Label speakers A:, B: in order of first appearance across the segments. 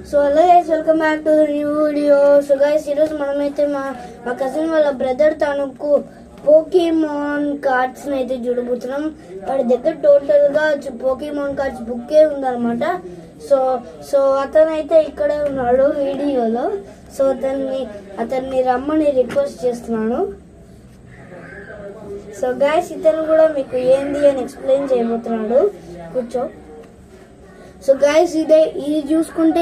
A: So hello guys, welcome back to the new video. So guys, ఈరోజు మనమైతే మా cousin వాళ్ళ బ్రదర్ తనకు పోకీమాన్ కార్డ్స్ అయితే చూడబోతున్నాం. వాడి దగ్గర టోటల్ గా పోకీమాన్ కార్డ్స్ బుక్కే ఉందన్నమాట. సో సో అతనైతే ఇక్కడే ఉన్నాడు వీడియోలో. సో అతన్ని రమ్మని రిక్వెస్ట్ చేస్తున్నాను. సో గైస్, ఇతను కూడా మీకు ఏంది అని ఎక్స్ప్లెయిన్ చేయబోతున్నాడు. కూర్చో. సో గైస్, ఇది చూసుకుంటే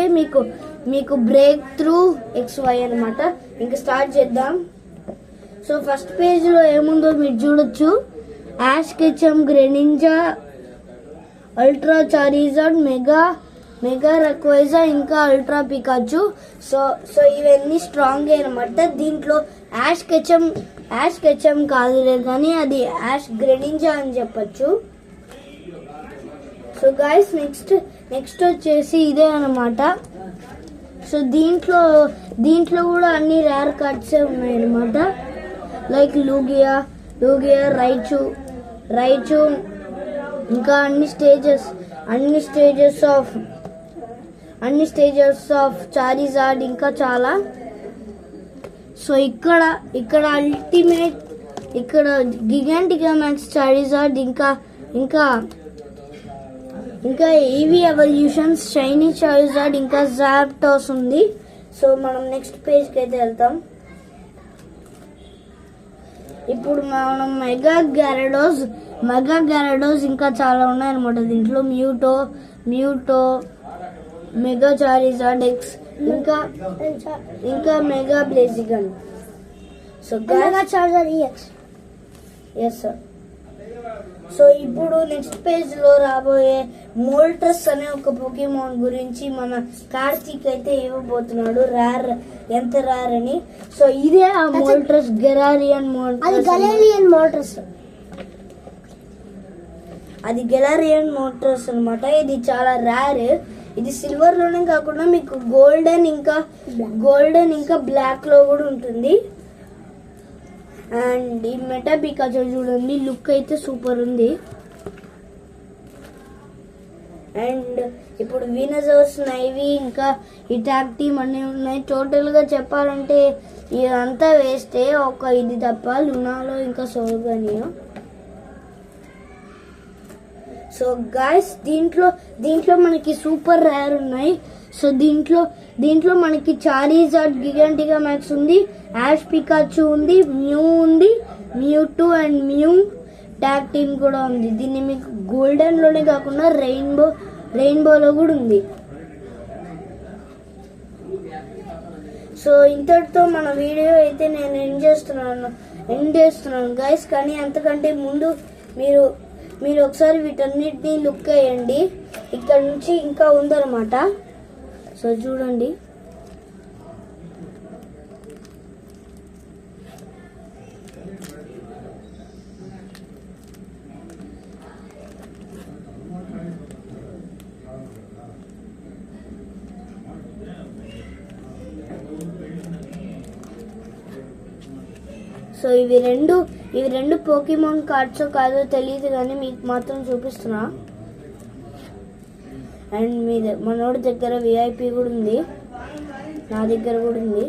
A: మీకు బ్రేక్ త్రూ XY అనమాట. ఇంకా స్టార్ట్ చేద్దాం. సో ఫస్ట్ పేజ్ లో ఏముందో మీరు చూడొచ్చు. Ash Ketchum, గ్రెనింజా, ultra Charizard, mega రక్వైజా, ఇంకా అల్ట్రా పికాచు. సో ఇవన్నీ స్ట్రాంగ్ అనమాట. దీంట్లో యాష్ కెచమ్ కాదులే కానీ అది యాష్ గ్రెనింజా అని చెప్పచ్చు. సో గైస్, నెక్స్ట్ వచ్చేసి ఇదే అనమాట. సో దీంట్లో కూడా అన్ని రేర్ కార్డ్స్ ఉన్నాయి అనమాట. లైక్ లూగియా, రైచు, ఇంకా అన్ని స్టేజెస్ ఆఫ్ చారిజార్డ్, ఇంకా చాలా. సో ఇక్కడ అల్టిమేట్, ఇక్కడ గిగాంటికా మ్యాక్స్ చారిజార్డ్, ఇంకా ఈవీ ఎవల్యూషన్స్, షైనీ చారిజార్డ్, ఇంకా జాప్టాస్ ఉంది. సో మనం నెక్స్ట్ పేజ్కి అయితే వెళ్తాం. ఇప్పుడు మనం మెగా గ్యారడోస్ ఇంకా చాలా ఉన్నాయన్నమాట. దీంట్లో మ్యూటో, మెగా చారిజార్డ్ ఎక్స్, ఇంకా Mega Blaziken. So Mega charger EX. Yes sir. So ఇప్పుడు నెక్స్ట్ పేజ్ లో రాబోయే మోల్ట్రస్ అనే ఒక పోకీమాన్ గురించి మన కార్తీక్ అయితే ఇవ్వబోతున్నాడు. ఎంత రేర్ అని. సో ఇదే ఆ మోల్ట్రస్, గెలారియన్ మోల్ట్రస్. అది గెలారియన్ మోల్ట్రస్ అనమాట. ఇది చాలా రేర్. ఇది సిల్వర్ లోనే కాకుండా మీకు గోల్డెన్ ఇంకా బ్లాక్ లో కూడా ఉంటుంది. అండ్ ఈ మెటా పికాచు చూడండి, లుక్ అయితే సూపర్ ఉంది. అండ్ ఇప్పుడు వీనజర్స్, నైవి, ఇంకా ఈ ట్యాగ్ టీమ్ అన్నీ ఉన్నాయి. టోటల్ గా చెప్పాలంటే ఇదంతా వేస్తే ఇది తప్ప లునాలో ఇంకా సోల్గానియో. సో గాయస్, దీంట్లో మనకి సూపర్ రేర్ ఉన్నాయి. సో దీంట్లో మనకి చారిజార్డ్, గిగాంటికా మ్యాక్స్ ఉంది, యాష్ పికాచు ఉంది, మ్యూటూ అండ్ మ్యూ ట్యాగ్ టీమ్ కూడా ఉంది. దీన్ని మీకు గోల్డెన్ లోనే కాకుండా రెయిన్బోలో కూడా ఉంది. సో ఇంతటితో మన వీడియో అయితే నేను ఎండ్ చేస్తున్నాను గైస్. కానీ అంతకంటే ముందు మీరు ఒకసారి వీటన్నిటిని లుక్ వేయండి. ఇక్కడ నుంచి ఇంకా ఉందన్నమాట. సో చూడండి. సో ఇవి రెండు పోకీమాన్ కార్డ్స్ కాదో తెలియదు కానీ మీకు మాత్రం చూపిస్తున్నా. అండ్ మనోడి దగ్గర VIP కూడా ఉంది, నా దగ్గర కూడా ఉంది.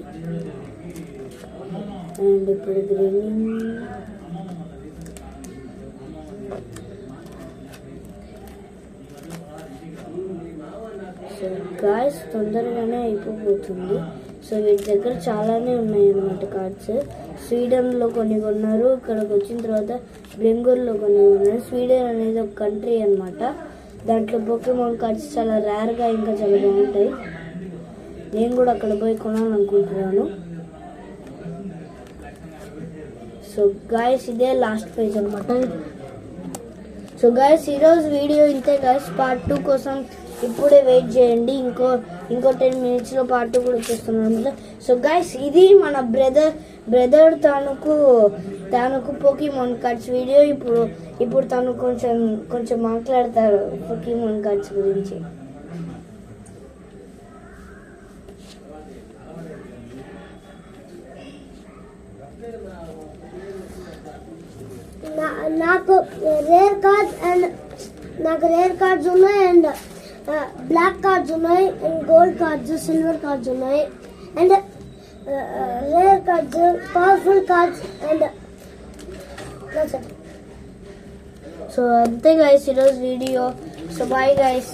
A: అండ్ ఇప్పుడు సో గాయ్స్, తొందరగానే అయిపోతుంది. సో వీటి దగ్గర చాలానే ఉన్నాయి అన్నమాట కార్డ్స్. స్వీడన్లో కొన్ని కొన్నారు, ఇక్కడికి వచ్చిన తర్వాత బెంగళూరులో కొన్ని కొన్నారు. స్వీడన్ అనేది ఒక కంట్రీ అన్నమాట. దాంట్లో పోకీమాన్ కార్డ్స్ చాలా రేర్గా ఇంకా చాలా బాగుంటాయి. నేను కూడా అక్కడ పోయి కొనాలనుకుంటున్నాను. సో గాయస్, ఇదే లాస్ట్ పేజ్ అనమాట. సో గాయస్, ఈరోజు వీడియో ఇంతే గాయస్. పార్ట్ 2 కోసం ఇప్పుడే వెయిట్ చేయండి. ఇంకో 10 minutes లో పార్ట్ 2 కూడా వచ్చేస్తున్నాను అనమాట. సో గాయస్, ఇది మన బ్రదర్ తనకు పోకీమాన్ కార్డ్స్ వీడియో. ఇప్పుడు తను కొంచెం మాట్లాడతారు పోకీమాన్ కార్డ్స్ గురించి. నాకు రేర్ కార్డ్స్ ఉన్నాయి. అండ్ బ్లాక్ కార్డ్స్ ఉన్నాయి, and gold cards, silver cards ఉన్నాయి, and rare cards, powerful cards, and so అంతే గైస్ ఈరోజు వీడియో. So bye guys.